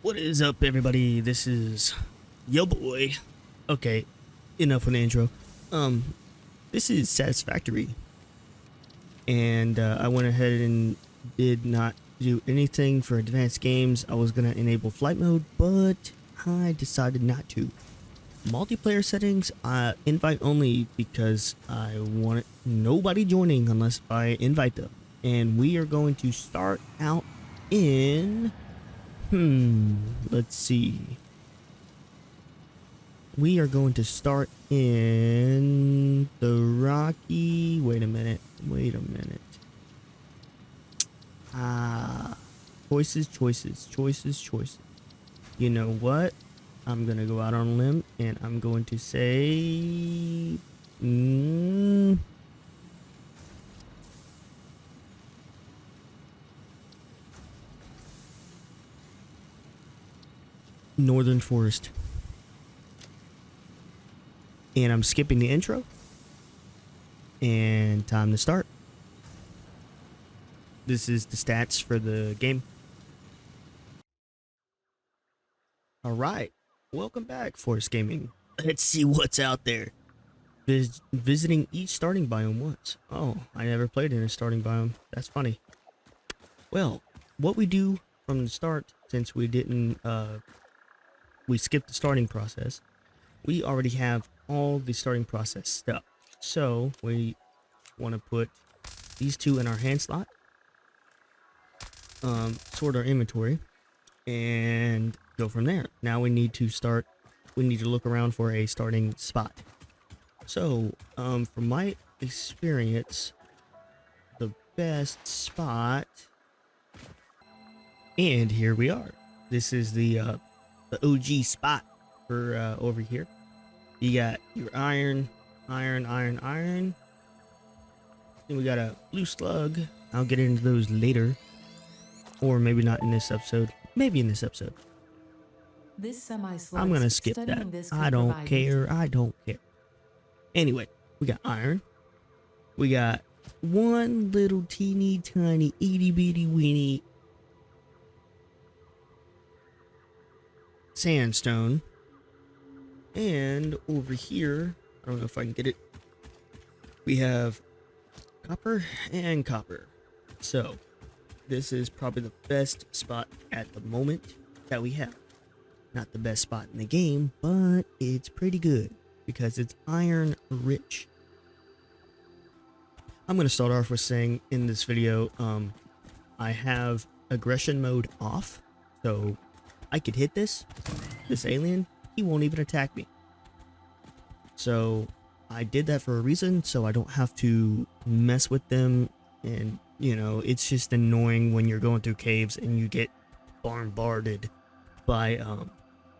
What is up, everybody? This is yo boy. Okay, enough with the intro. This is Satisfactory, and I went ahead and did not do anything for advanced games. I was gonna enable flight mode, but I decided not to. Multiplayer settings, invite only, because I want nobody joining unless I invite them. And we are going to start out in let's see. We are going to start in the Rocky. Wait a minute. Choices. You know what? I'm gonna go out on a limb and I'm going to say Northern Forest. And I'm skipping the intro. And time to start. This is the stats for the game. Alright. Welcome back, Forest Gaming. Let's see what's out there. Visiting each starting biome once. Oh, I never played in a starting biome. That's funny. Well, what we do from the start, since we didn't, we skipped the starting process, we already have all the starting process stuff. So we want to put these two in our hand slot, sort our inventory, and go from there. Now we need to look around for a starting spot. So from my experience, the best spot, and here we are. This is the OG spot for over here. You got your iron. Then we got a blue slug. I'll get into those later. Or maybe not in this episode. Maybe in this episode. I'm gonna skip that. I don't care. Anyway, we got iron. We got one little teeny tiny itty bitty weeny sandstone. And over here, I don't know if I can get it. We have copper and copper. So this is probably the best spot at the moment that we have. Not the best spot in the game, but it's pretty good because it's iron rich. I'm going to start off with saying in this video, I have aggression mode off. So I could hit this alien, he won't even attack me. So I did that for a reason, so I don't have to mess with them. And you know, it's just annoying when you're going through caves and you get bombarded by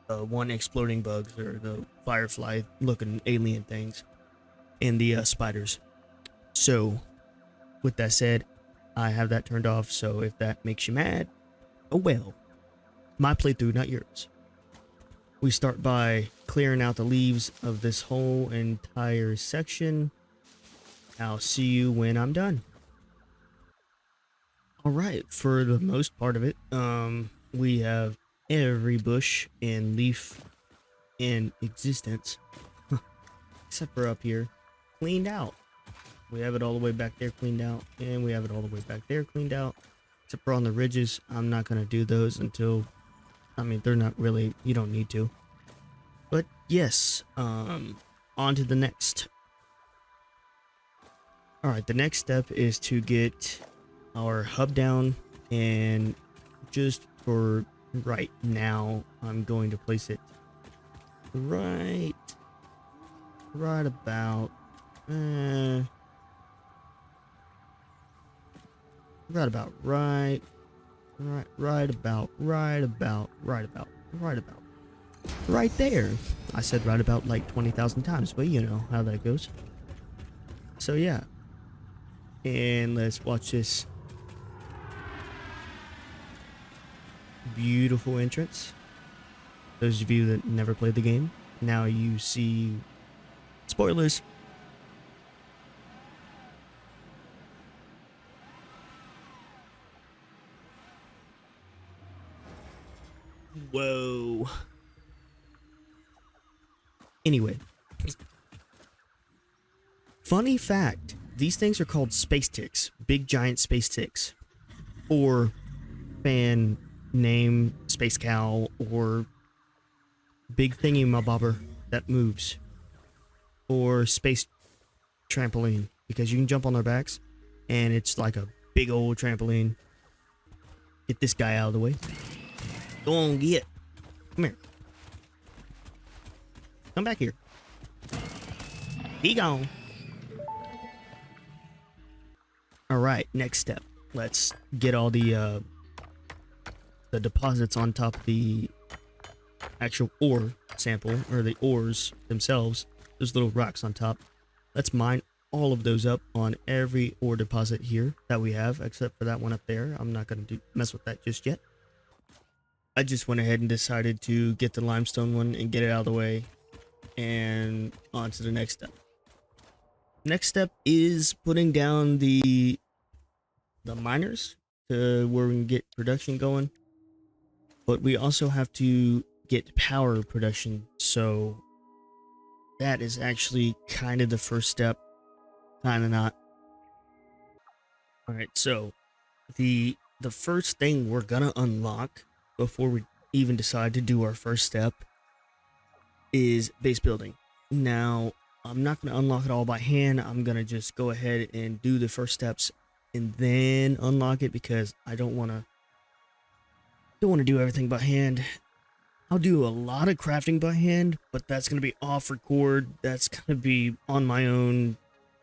one exploding bugs or the firefly looking alien things and the spiders. So with that said, I have that turned off, so if that makes you mad, oh well. My playthrough, not yours. We start by clearing out the leaves of this whole entire section. I'll see you when I'm done. Alright, for the most part of it, we have every bush and leaf in existence, except for up here, cleaned out. We have it all the way back there cleaned out, and we have it all the way back there cleaned out, except for on the ridges. I'm not going to do those until, I mean, they're not really, you don't need to. But yes, on to the next. Alright, the next step is to get our hub down, and just for right now, I'm going to place it right about, right there. I said right about like 20,000 times, but you know how that goes. So yeah, and let's watch this beautiful entrance. Those of you that never played the game, now you see spoilers. Whoa. Anyway. Funny fact, these things are called space ticks. Big giant space ticks. Or fan name space cow, or big thingy mabobber that moves. Or space trampoline, because you can jump on their backs and it's like a big old trampoline. Get this guy out of the way. Go on, get. Come here. Come back here. He gone. Alright, next step. Let's get all the deposits on top of the actual ore sample, or the ores themselves. Those little rocks on top. Let's mine all of those up on every ore deposit here that we have, except for that one up there. I'm not going to mess with that just yet. I just went ahead and decided to get the limestone one and get it out of the way, and on to the next step. Next step is putting down the miners to where we can get production going, but we also have to get power production, so that is actually kind of the first step, kind of not. All right, so the first thing we're gonna unlock before we even decide to do our first step is base building. Now, I'm not gonna unlock it all by hand. I'm gonna just go ahead and do the first steps and then unlock it, because I don't want to do everything by hand. I'll do a lot of crafting by hand, but that's going to be off record. That's going to be on my own,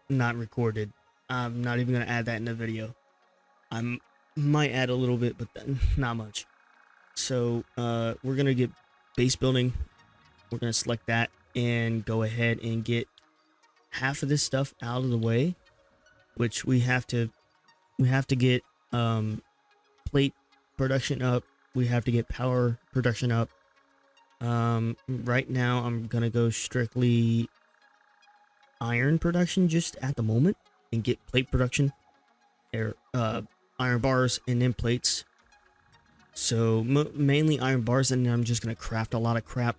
not recorded. I'm not even going to add that in the video. I might add a little bit, but not much. So we're going to get base building. We're going to select that and go ahead and get half of this stuff out of the way, which we have to get plate production up. We have to get power production up. Right now I'm gonna go strictly iron production just at the moment, and get plate production, iron bars and then plates. So mainly iron bars, and then I'm just gonna craft a lot of crap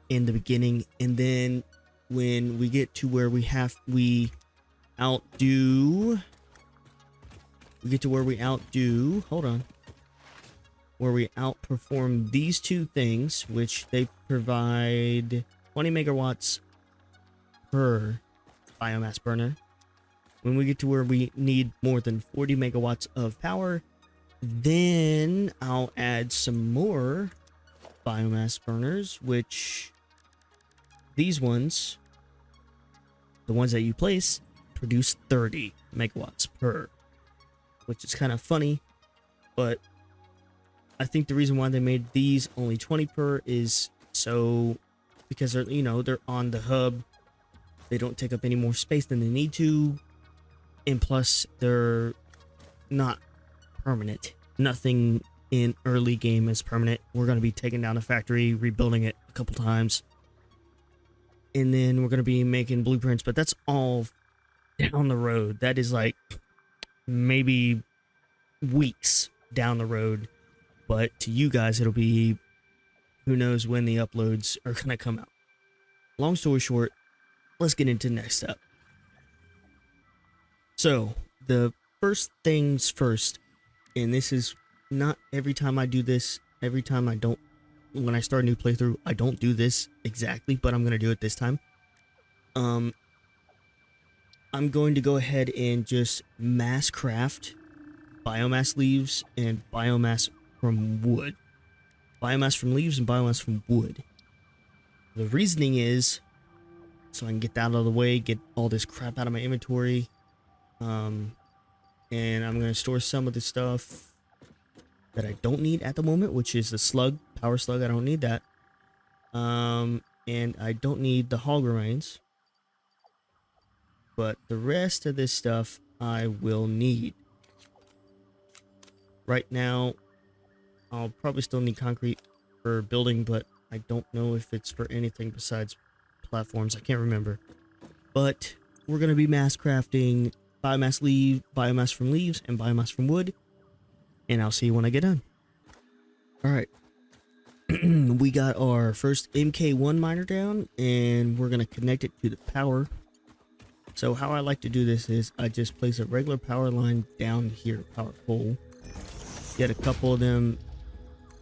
in the beginning, and then when we get to where we outdo, where we outperform these two things, which they provide 20 megawatts per biomass burner. When we get to where we need more than 40 megawatts of power, then I'll add some more biomass burners, which these ones, the ones that you place, produce 30 megawatts per, which is kind of funny, but I think the reason why they made these only 20 per is because they're, they're on the hub. They don't take up any more space than they need to, and plus they're not permanent. Nothing in early game is permanent. We're going to be taking down the factory, rebuilding it a couple times, and then we're going to be making blueprints, but that's all down the road. That is like maybe weeks down the road. But to you guys, it'll be who knows when the uploads are going to come out. Long story short, let's get into the next step. So, the first things first, and this is not every time I do this, when I start a new playthrough, I don't do this exactly, but I'm going to do it this time. I'm going to go ahead and just mass craft biomass leaves and biomass from wood. Biomass from leaves and biomass from wood. The reasoning is so I can get that out of the way, get all this crap out of my inventory. And I'm going to store some of the stuff that I don't need at the moment, which is the power slug. I don't need that. And I don't need the hog remains. But the rest of this stuff I will need. Right now, I'll probably still need concrete for building, but I don't know if it's for anything besides platforms. I can't remember. But we're going to be mass crafting biomass from leaves, and biomass from wood. And I'll see you when I get done. Alright. We got our first MK1 miner down, and we're going to connect it to the power. So how I like to do this is I just place a regular power line down here, power pole. Get a couple of them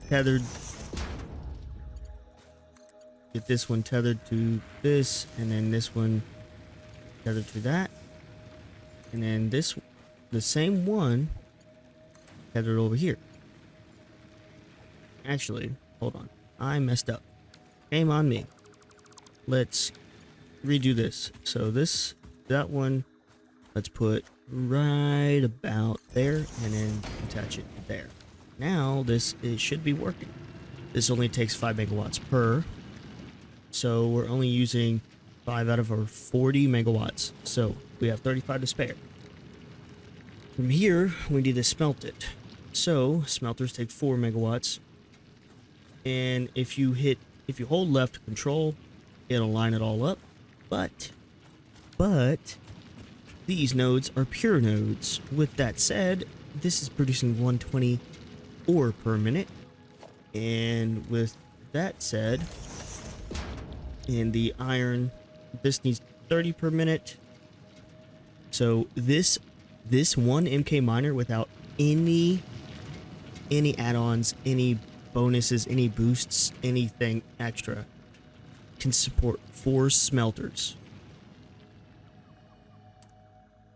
tethered. Get this one tethered to this, and then this one tethered to that. And then this, the same one, tethered over here. Actually, hold on. I messed up. Shame on me. Let's redo this. So that one, let's put right about there and then attach it there. Now it should be working. This only takes 5 megawatts per. So we're only using 5 out of our 40 megawatts. So we have 35 to spare. From here, we need to smelt it. So smelters take 4 megawatts. And if you hold left control, it'll line it all up. But these nodes are pure nodes. With that said, this is producing 120 ore per minute. And with that said, in the iron, this needs 30 per minute. So this one MK miner without any add-ons, any bonuses, any boosts, anything extra, can support 4 smelters.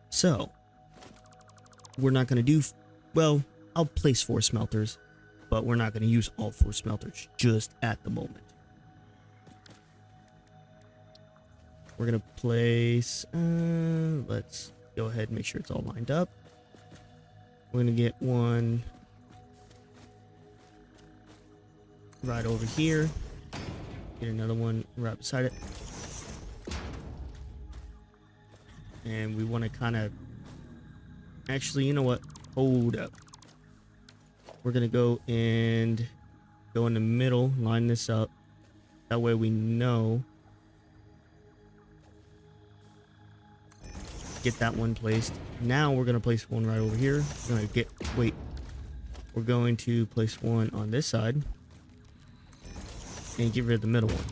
So we're not going to do, well, I'll place 4 smelters, but we're not going to use all 4 smelters just at the moment. We're going to place, let's go ahead and make sure it's all lined up. We're going to get one right over here. Get another one right beside it. And we want to kind of... Actually, you know what? Hold up. We're going to go in the middle, line this up. That way we know. Get that one placed. Now we're going to place one right over here. We're going to place one on this side. And get rid of the middle one.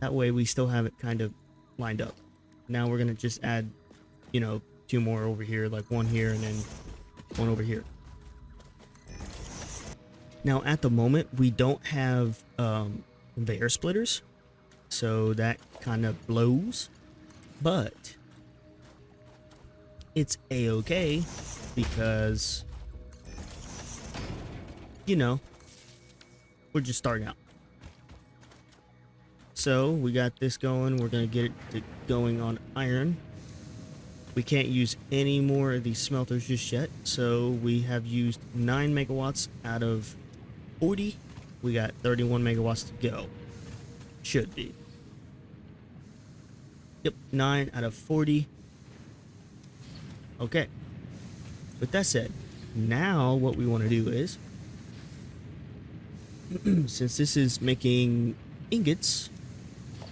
That way we still have it kind of lined up. Now we're going to just add, 2 more over here, like one here and then one over here. Now at the moment we don't have conveyor splitters, so that kind of blows, but it's a-okay because, we're just starting out. So we got this going. We're going to get it going on iron. We can't use any more of these smelters just yet. So we have used 9 megawatts out of 40. We got 31 megawatts to go. Should be. Yep, 9 out of 40. Okay. With that said, now what we want to do is, since this is making ingots,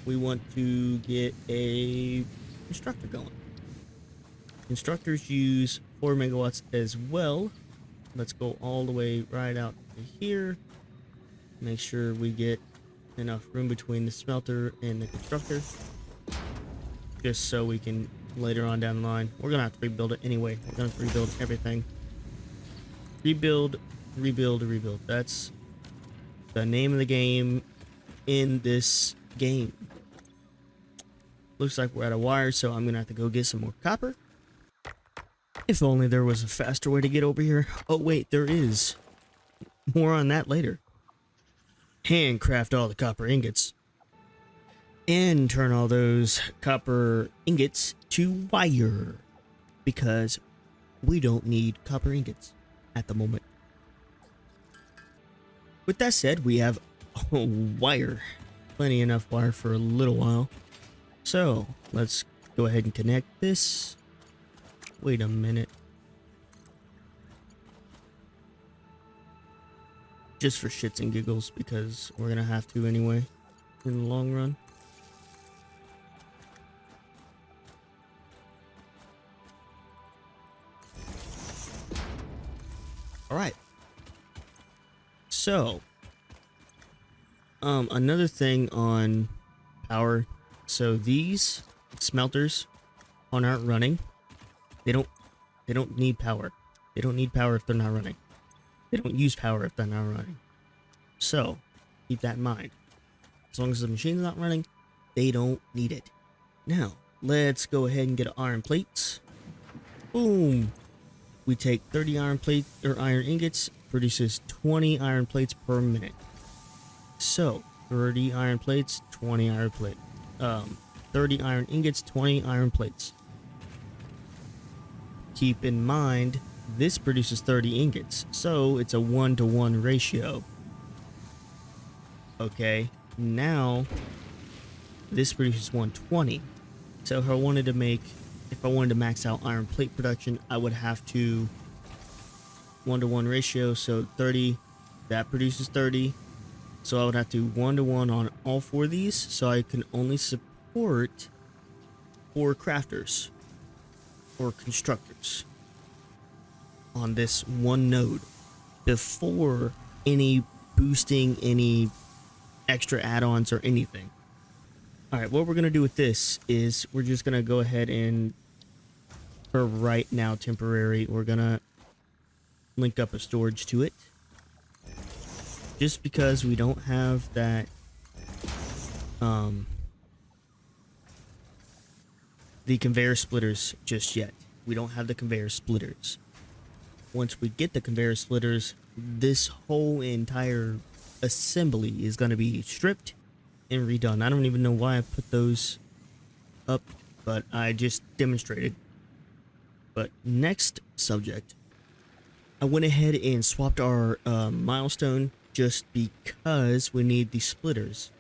we want to get a constructor going. Constructors use 4 megawatts as well. Let's go all the way right out to here. Make sure we get enough room between the smelter and the constructor, just so we can later on down the line. We're gonna have to rebuild it anyway. We're gonna have to rebuild everything. Rebuild. That's the name of the game in this game. Looks like we're out of wire, so I'm gonna have to go get some more copper. If only there was a faster way to get over here. Oh wait, there is. More on that later. Handcraft all the copper ingots. And turn all those copper ingots to wire. Because we don't need copper ingots at the moment. With that said, we have wire. Plenty enough wire for a little while. So, let's go ahead and connect this. Wait a minute. Just for shits and giggles, because we're gonna have to anyway in the long run. Alright. So, Another thing on power. So these smelters aren't running. They don't need power. They don't need power if they're not running. They don't use power if they're not running. So keep that in mind. As long as the machine's not running, they don't need it. Now, let's go ahead and get iron plates. Boom! We take 30 iron plate or iron ingots, produces 20 iron plates per minute. So 30 iron plates, 20 iron plate. 30 iron ingots, 20 iron plates. Keep in mind, this produces 30 ingots, so it's a 1-to-1 ratio. Okay, now this produces 120. So if I wanted to max out iron plate production, I would have to 1-to-1 ratio. So 30, that produces 30. So I would have to 1-to-1 on all 4 of these. So I can only support 4 crafters or constructors on this one node before any boosting, any extra add-ons or anything. Alright, what we're going to do with this is we're just going to go ahead and, for right now, temporary, we're going to link up a storage to it. Just because we don't have that, the conveyor splitters just yet. We don't have the conveyor splitters. Once we get the conveyor splitters, this whole entire assembly is going to be stripped and redone. I don't even know why I put those up, but I just demonstrated. But next subject, I went ahead and swapped our milestone just because we need the splitters.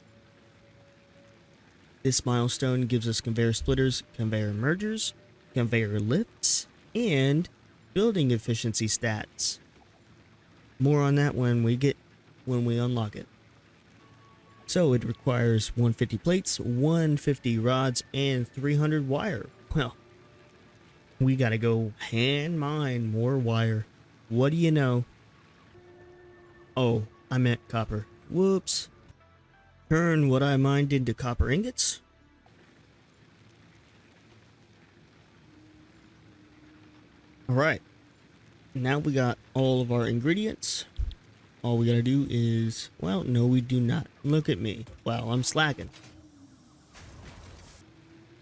This milestone gives us conveyor splitters, conveyor mergers, conveyor lifts, and building efficiency stats. More on that when we unlock it. So it requires 150 plates, 150 rods, and 300 wire. Well, we gotta go hand mine more wire. What do you know? Oh, I meant copper. Whoops. Turn what I mined into copper ingots. Alright. Now we got all of our ingredients. All we gotta do is, well, no, we do not. Look at me. Wow, I'm slacking.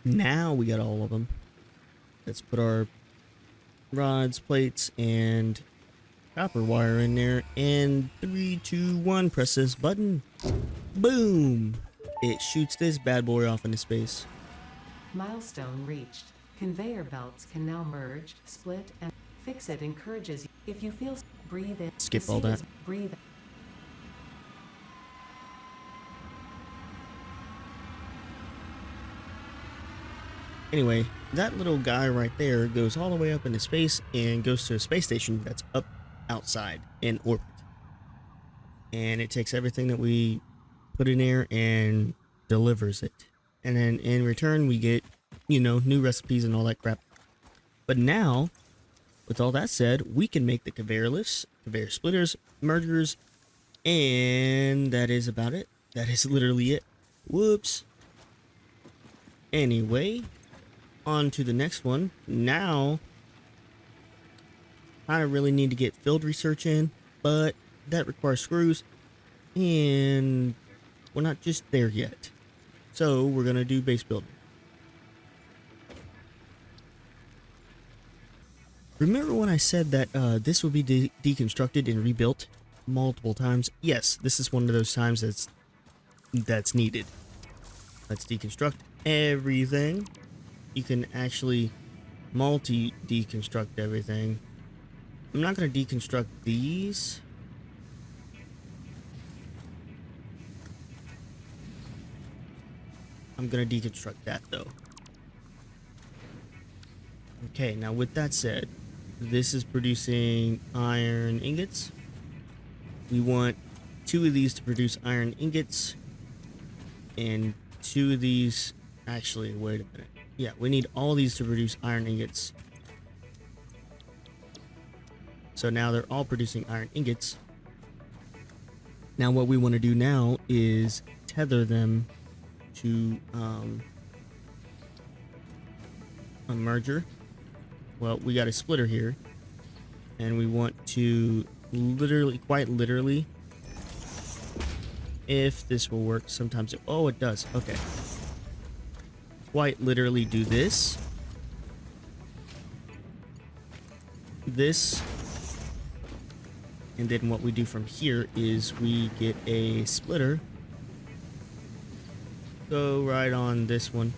Now we got all of them. Let's put our rods, plates, and copper wire in there. And 3, 2, 1, press this button. Boom! It shoots this bad boy off into space. Milestone reached. Conveyor belts can now merge, split, and fix it encourages you. If you feel, breathe in. Skip all that. Breathe. Anyway, that little guy right there goes all the way up into space and goes to a space station that's up outside in orbit. And it takes everything that we put in there and delivers it. And then in return, we get, you know, new recipes and all that crap. But now, with all that said, we can make the conveyor lifts, conveyor splitters, mergers, and that is about it. That is literally it. Whoops. Anyway, on to the next one. Now, I really need to get field research in, but that requires screws, and we're not just there yet. So we're going to do base building. Remember when I said that this would be deconstructed and rebuilt multiple times? Yes, this is one of those times that's needed. Let's deconstruct everything. You can actually multi-deconstruct everything. I'm not going to deconstruct these. I'm going to deconstruct that though. Okay, now with that said, this is producing iron ingots. We want 2 of these to produce iron ingots, and 2 of these, actually, wait a minute. Yeah, we need all these to produce iron ingots. So now they're all producing iron ingots. Now what we want to do now is tether them to a merger. Well, we got a splitter here, and we want to literally, quite literally, if this will work, sometimes oh, it does. Okay. Quite literally do this. This. And then what we do from here is we get a splitter. Go right on this one.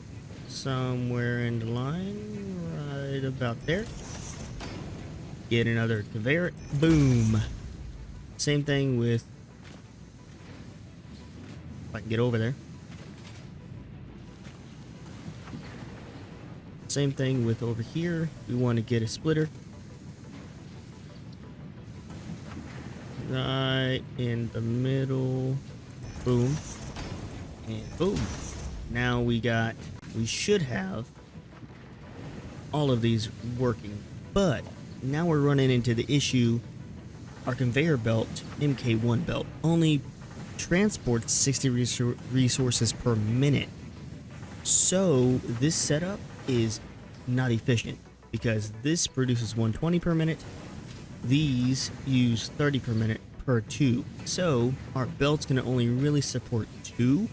Somewhere in the line. Right about there. Get another conveyor. Boom. Same thing with... If I can get over there. Same thing with over here. We want to get a splitter. Right in the middle. Boom. And boom. Now we should have all of these working. But now we're running into the issue. Our conveyor belt, MK1 belt, only transports 60 resources per minute. So this setup is not efficient because this produces 120 per minute. These use 30 per minute per tube. So our belt's gonna only really support 2.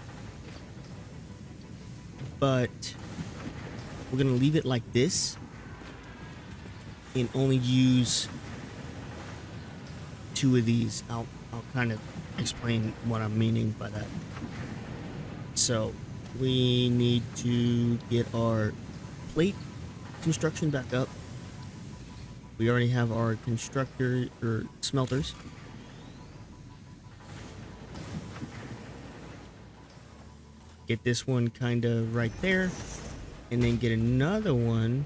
But we're gonna leave it like this and only use 2 of these. I'll kind of explain what I'm meaning by that. So we need to get our plate construction back up. We already have our constructor or smelters. Get this one kind of right there, and then get another one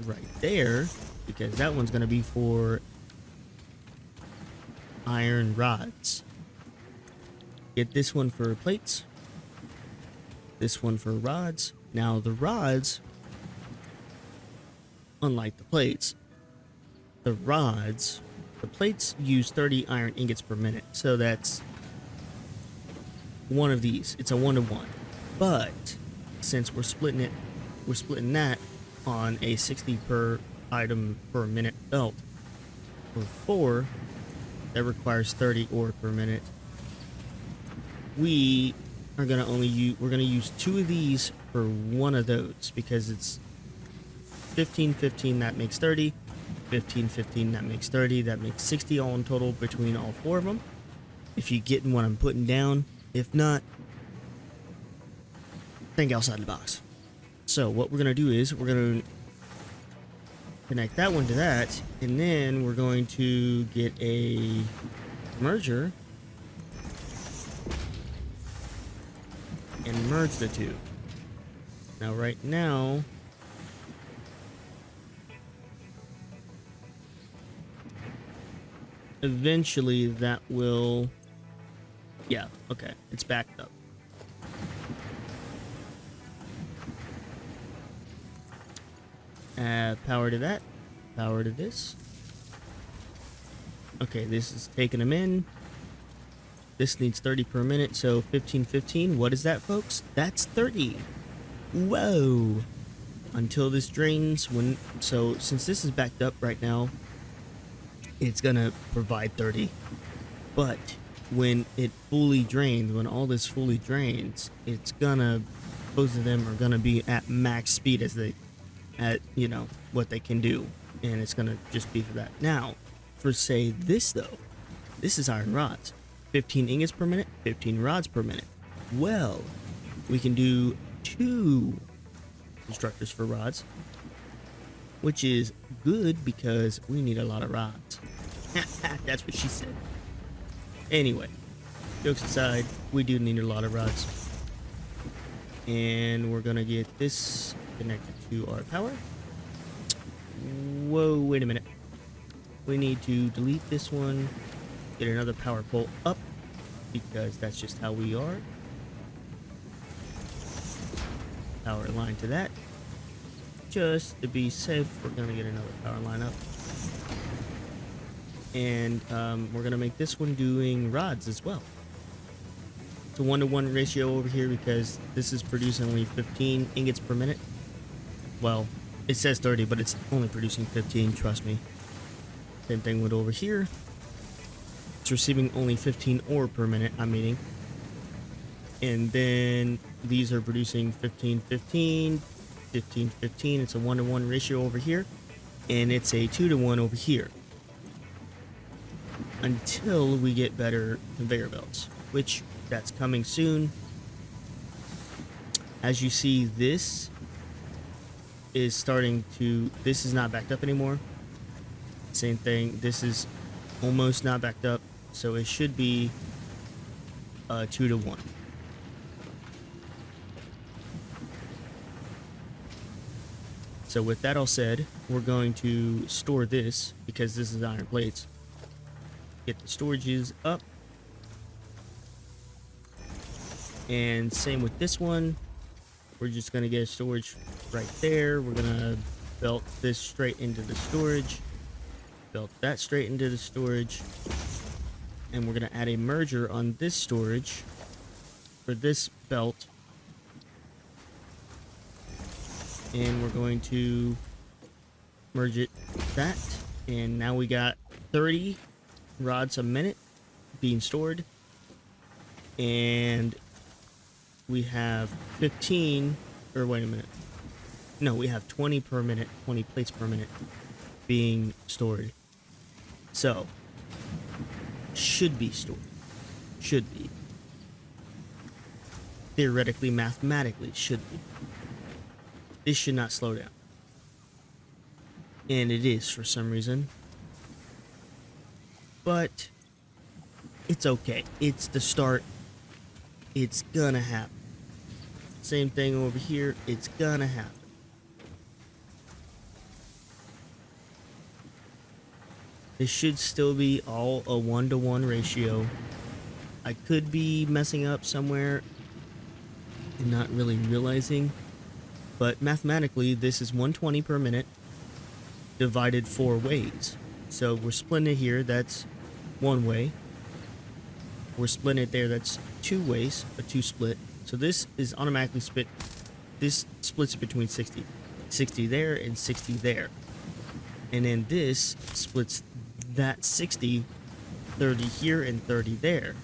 right there, because that one's going to be for iron rods. Get this one for plates. This one for rods. Now the rods, unlike the plates, the plates use 30 iron ingots per minute. So that's one of these. It's a 1-to-1. But since we're splitting that on a 60 per item per minute belt for 4, that requires 30 ore per minute. We're gonna use 2 of these for 1 of those, because it's 15, 15, that makes 30. 15, 15, that makes 30. That makes 60 all in total between all 4 of them. If you get what I'm putting down. If not, think outside the box. So what we're going to do is we're going to connect that one to that. And then we're going to get a merger and merge the 2. Now right now, eventually that will, yeah, okay, it's backed up. Add power to that, power to this. Okay, this is taking them in. This needs 30 per minute, so 15, 15. What is that, folks? That's 30. Whoa. Until this drains. So since this is backed up right now, it's gonna provide 30. But when it fully drains, when all this fully drains, it's gonna, both of them are gonna be at max speed at what they can do, and it's gonna just be for that. Now, for say this though, this is iron rods, 15 ingots per minute, 15 rods per minute. Well, we can do 2 constructors for rods, which is good because we need a lot of rods. That's what she said. Anyway, jokes aside, we do need a lot of rods. And we're gonna get this connected to our power. Whoa, wait a minute. We need to delete this one, get another power pole up, because that's just how we are. Power line to that. Just to be safe, we're gonna get another power line up. And we're gonna make this one doing rods as well. It's a 1-to-1 ratio over here because this is producing only 15 ingots per minute. Well, it says 30, but it's only producing 15, trust me. Same thing with over here. It's receiving only 15 ore per minute, I'm meaning. And then these are producing 15, 15, 15, 15. It's a 1-to-1 ratio over here. And it's a 2-to-1 over here. Until we get better conveyor belts, which that's coming soon. As you see, this is starting to, this is not backed up anymore. Same thing, this is almost not backed up, so it should be a 2-to-1. So with that all said, we're going to store this because this is iron plates. Get the storages up. And same with this one. We're just going to get a storage right there. We're going to belt this straight into the storage. Belt that straight into the storage. And we're going to add a merger on this storage for this belt. And we're going to merge it that. And now we got 30 rods a minute being stored. And we have 15, or wait a minute. No, we have 20 per minute, 20 plates per minute being stored. So, should be stored. Should be. Theoretically, mathematically, should be. This should not slow down. And it is for some reason. But it's okay. It's the start. It's gonna happen. Same thing over here. It's gonna happen. This should still be all a 1-to-1 ratio. I could be messing up somewhere and not really realizing. But mathematically, this is 120 per minute divided 4 ways. So we're splitting it here, that's 1 way. We're splitting it there, that's 2 ways, a 2 split. So this is automatically split. This splits it between 60. 60 there and 60 there. And then this splits that 60, 30 here and 30 there.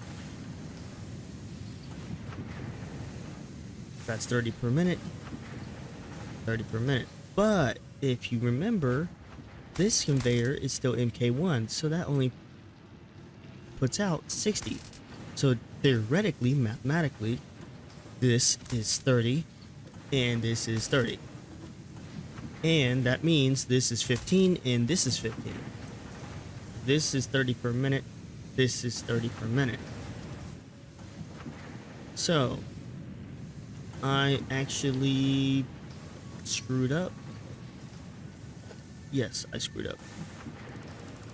That's 30 per minute. 30 per minute. But if you remember, this conveyor is still MK1, so that only puts out 60. So theoretically, mathematically, this is 30 and this is 30. And that means this is 15 and this is 15. This is 30 per minute. This is 30 per minute. So I actually screwed up. Yes, I screwed up.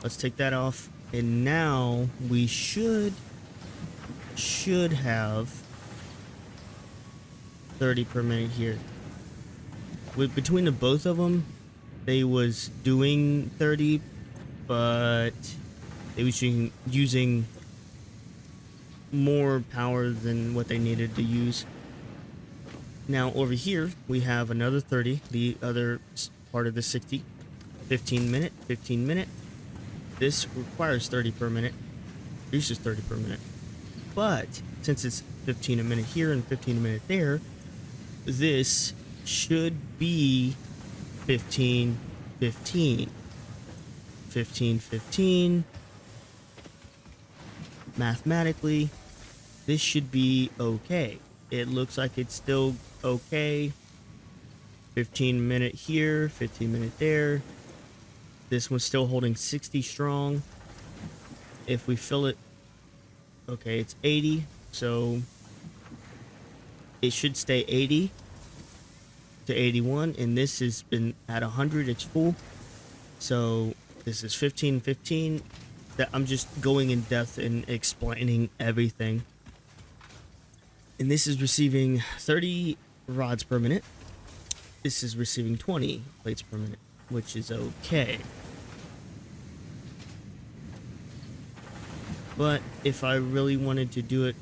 Let's take that off. And now we should have 30 per minute here. With between the both of them, they was doing 30, but they was using more power than what they needed to use. Now over here we have another 30, the other part of the 60. 15 minute, 15 minute. This requires 30 per minute, produces 30 per minute. But since it's 15 a minute here and 15 a minute there, this should be 15, 15, 15, 15. Mathematically, this should be okay. It looks like it's still okay. 15 minute here, 15 minute there. This one's still holding 60 strong. If we fill it, okay, it's 80, so it should stay 80 to 81, and this has been at 100, it's full. So this is 15, 15. That I'm just going in depth and explaining everything. And this is receiving 30 rods per minute. This is receiving 20 plates per minute, which is okay. But if I really wanted to do it,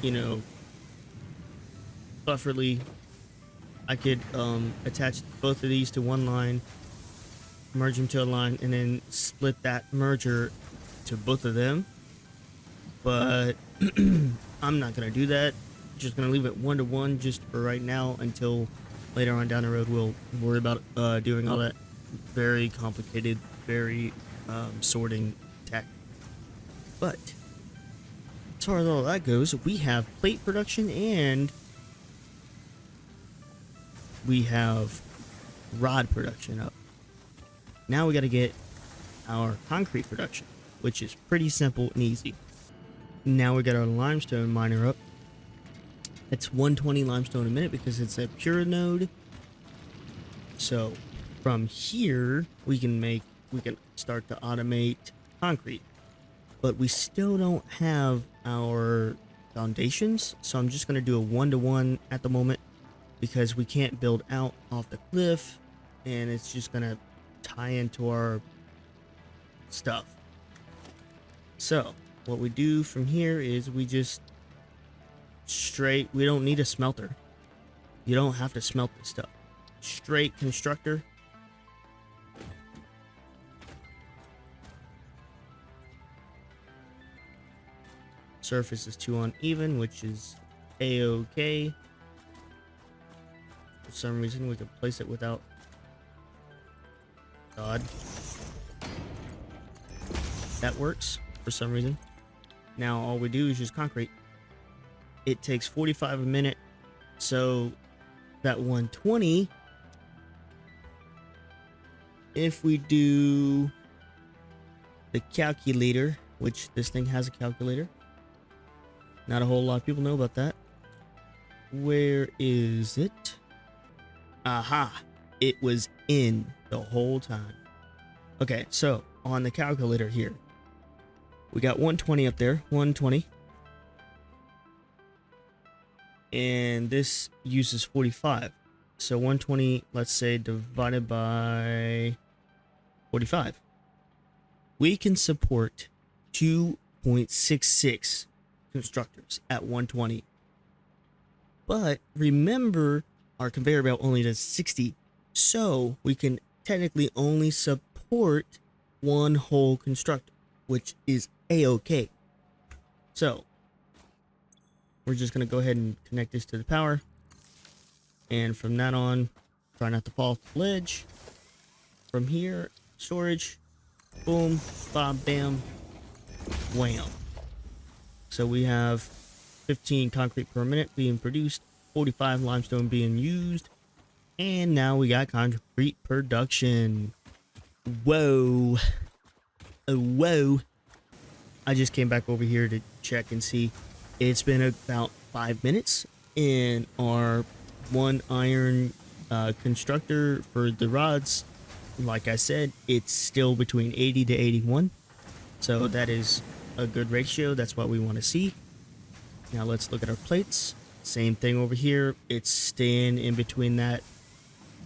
you know, bufferly, I could attach both of these to one line, merge them to a line, and then split that merger to both of them. But I'm not gonna do that. Just gonna leave it 1-to-1 just for right now until later on down the road we'll worry about doing all that very complicated, very sorting tech. But as far as all that goes, we have plate production and we have rod production up. Now we got to get our concrete production, which is pretty simple and easy. Now we got our limestone miner up. It's 120 limestone a minute because it's a pure node. So from here we can start to automate concrete, but we still don't have our foundations. So I'm just going to do a 1-to-1 at the moment because we can't build out off the cliff, and it's just going to tie into our stuff. So what we do from here is we just we don't need a smelter. You don't have to smelt this stuff. Straight constructor. Surface is too uneven, which is a-okay. For some reason we could place it without God. That works for some reason. Now all we do is just concrete. It takes 45 a minute, so that 120, if we do the calculator, which this thing has a calculator, not a whole lot of people know about that. Where is it? Aha, it was in the whole time. Okay, so on the calculator here, we got 120 up there, 120. And this uses 45. So 120, let's say, divided by 45. We can support 2.66 constructors at 120. But remember, our conveyor belt only does 60. So we can technically only support one whole constructor, which is a-okay. So we're just going to go ahead and connect this to the power. And from that on, try not to fall off the ledge. From here, storage. Boom, bob, bam, wham. So we have 15 concrete per minute being produced, 45 limestone being used. And now we got concrete production. Whoa. Oh, whoa. I just came back over here to check and see. It's been about 5 minutes, and our one iron constructor for the rods, like I said, it's still between 80 to 81. So that is a good ratio. That's what we want to see. Now let's look at our plates. Same thing over here. It's staying in between that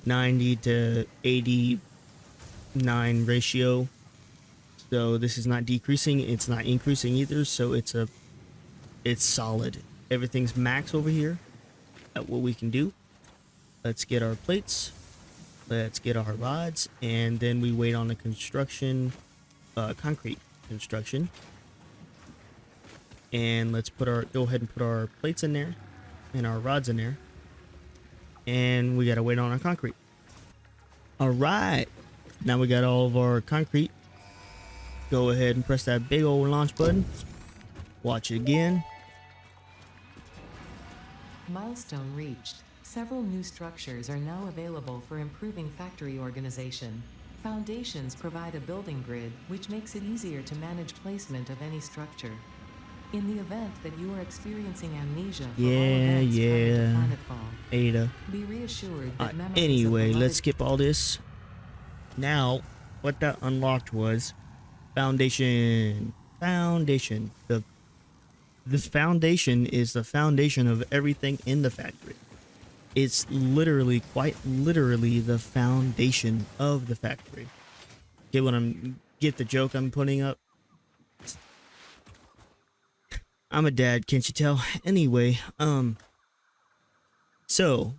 90 to 89 ratio. So this is not decreasing. It's not increasing either. So it's solid. Everything's max over here at what we can do. Let's get our plates. Let's get our rods, and then we wait on the construction, concrete construction. And let's go ahead and put our plates in there and our rods in there. And we gotta wait on our concrete. All right, now we got all of our concrete. Go ahead and press that big old launch button. Watch it again. Milestone reached. Several new structures are now available for improving factory organization. Foundations provide a building grid, which makes it easier to manage placement of any structure. In the event that you are experiencing amnesia for all events prior to planetfall, Ada. be reassured that memories Anyway, of let's skip all this. Now, what that unlocked was foundation. Foundation. This foundation is the foundation of everything in the factory. It's quite literally the foundation of the factory. Get what I'm get the joke I'm putting up. I'm a dad, can't you tell? Anyway, so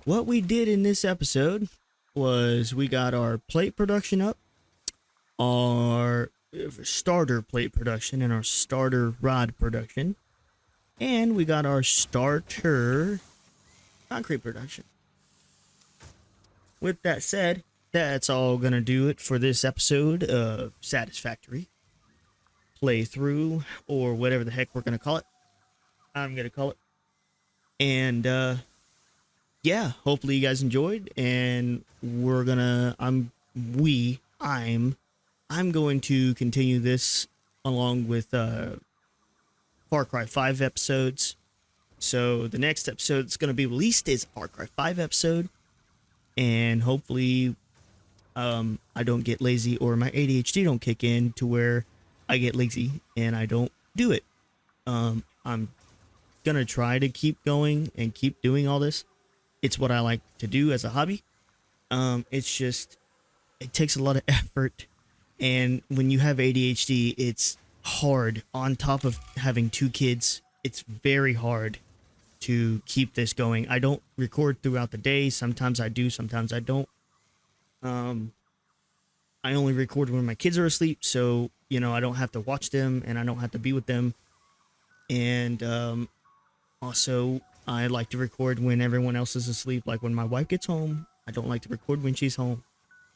what we did in this episode was we got our plate production up, our starter plate production and our starter rod production, and we got our starter concrete production. With that said, that's all gonna do it for this episode of Satisfactory playthrough, or whatever the heck we're gonna call it. I'm gonna call it. And yeah, hopefully you guys enjoyed, and we're gonna I'm going to continue this along with Far Cry 5 episodes. So the next episode that's going to be released is a Far Cry 5 episode, and hopefully I don't get lazy or my ADHD don't kick in to where I get lazy and I don't do it. I'm gonna try to keep going and keep doing all this. It's what I like to do as a hobby. It's just, it takes a lot of effort, and when you have ADHD, it's hard. On top of having 2 kids, it's very hard to keep this going. I don't record throughout the day. Sometimes I do, sometimes I don't. I only record when my kids are asleep, so you know I don't have to watch them and I don't have to be with them. And also, I like to record when everyone else is asleep, like when my wife gets home. I don't like to record when she's home.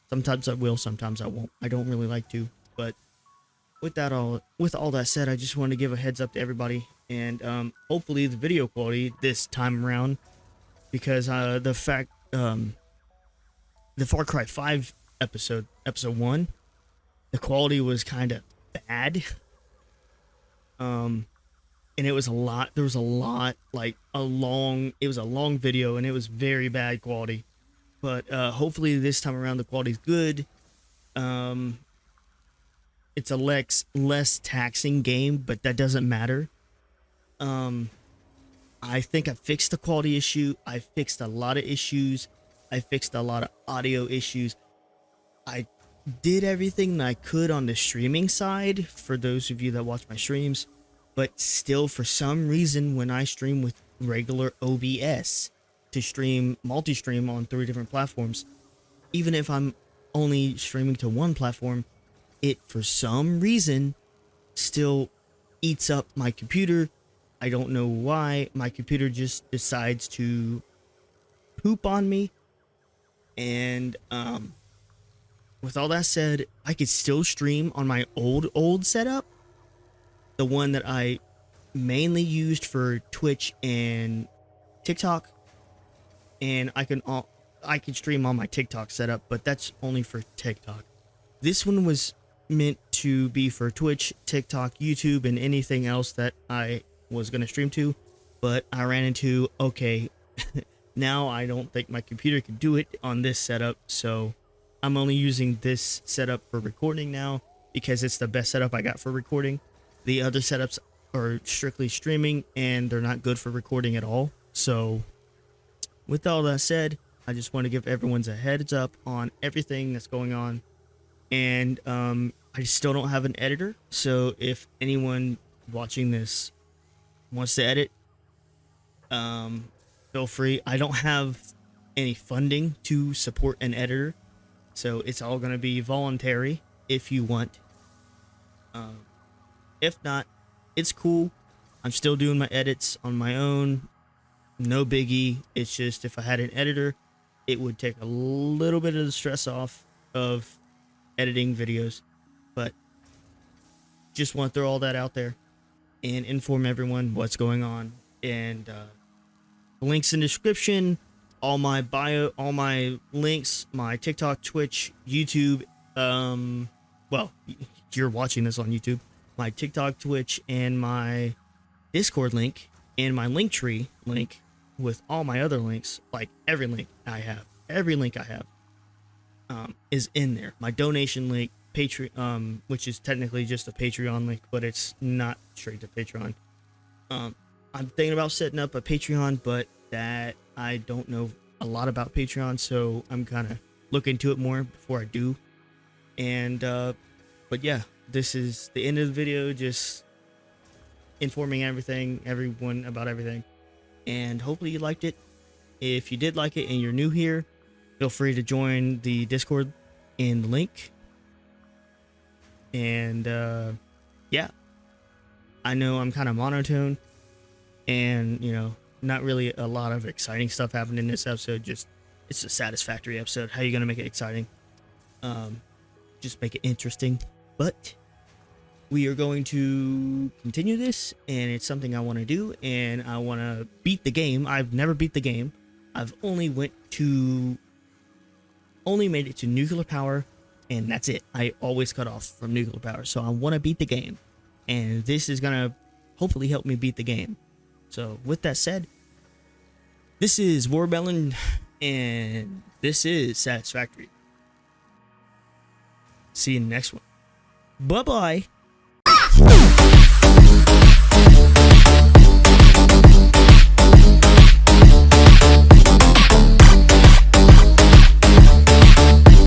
Sometimes I will, sometimes I won't. I don't really like to, but with all that said, I just want to give a heads up to everybody, and hopefully the video quality this time around, because the Far Cry 5 episode 1, the quality was kind of bad. And it was a lot. There was a lot, like it was a long video, and it was very bad quality. But hopefully this time around the quality's good. It's a less taxing game, but that doesn't matter. I think I fixed the quality issue. I fixed a lot of issues. I fixed a lot of audio issues. I did everything that I could on the streaming side for those of you that watch my streams. But still, for some reason, when I stream with regular OBS to stream multi-stream on 3 different platforms, even if I'm only streaming to one platform, it for some reason still eats up my computer. I don't know why. My computer just decides to poop on me. And with all that said, I could still stream on my old setup, the one that I mainly used for Twitch and TikTok, and I can stream on my TikTok setup, but that's only for TikTok. This one was meant to be for Twitch, TikTok, YouTube, and anything else that I was going to stream to, but I ran into, okay, now I don't think my computer can do it on this setup, so I'm only using this setup for recording now because it's the best setup I got for recording. The other setups are strictly streaming, and they're not good for recording at all. So with all that said, I just want to give everyone's a heads up on everything that's going on. And I still don't have an editor, so if anyone watching this wants to edit, feel free. I don't have any funding to support an editor, so it's all going to be voluntary if you want. If not, it's cool. I'm still doing my edits on my own. No biggie. It's just if I had an editor, it would take a little bit of the stress off of editing videos. But just want to throw all that out there and inform everyone what's going on. And links in the description, all my bio, all my links, my TikTok, Twitch, YouTube. Well, you're watching this on YouTube. My TikTok, Twitch, and my Discord link, and my Linktree link with all my other links, like every link I have, is in there. My donation link, Patreon, which is technically just a Patreon link, but it's not straight to Patreon. I'm thinking about setting up a Patreon, but that I don't know a lot about Patreon, so I'm kind of looking into it more before I do. And but yeah, this is the end of the video, just informing everyone about everything, and hopefully you liked it. If you did like it and you're new here, feel free to join the Discord in the link. And yeah, I know I'm kind of monotone, and you know, not really a lot of exciting stuff happened in this episode. Just, it's a Satisfactory episode. How are you gonna make it exciting? Just make it interesting. But we are going to continue this, and it's something I want to do, and I want to beat the game. I've never beat the game. I've only made it to nuclear power, and that's it. I always cut off from nuclear power. So I want to beat the game, and this is gonna hopefully help me beat the game. So with that said, this is Warbellin, and this is Satisfactory. See you in the next one. Bye bye.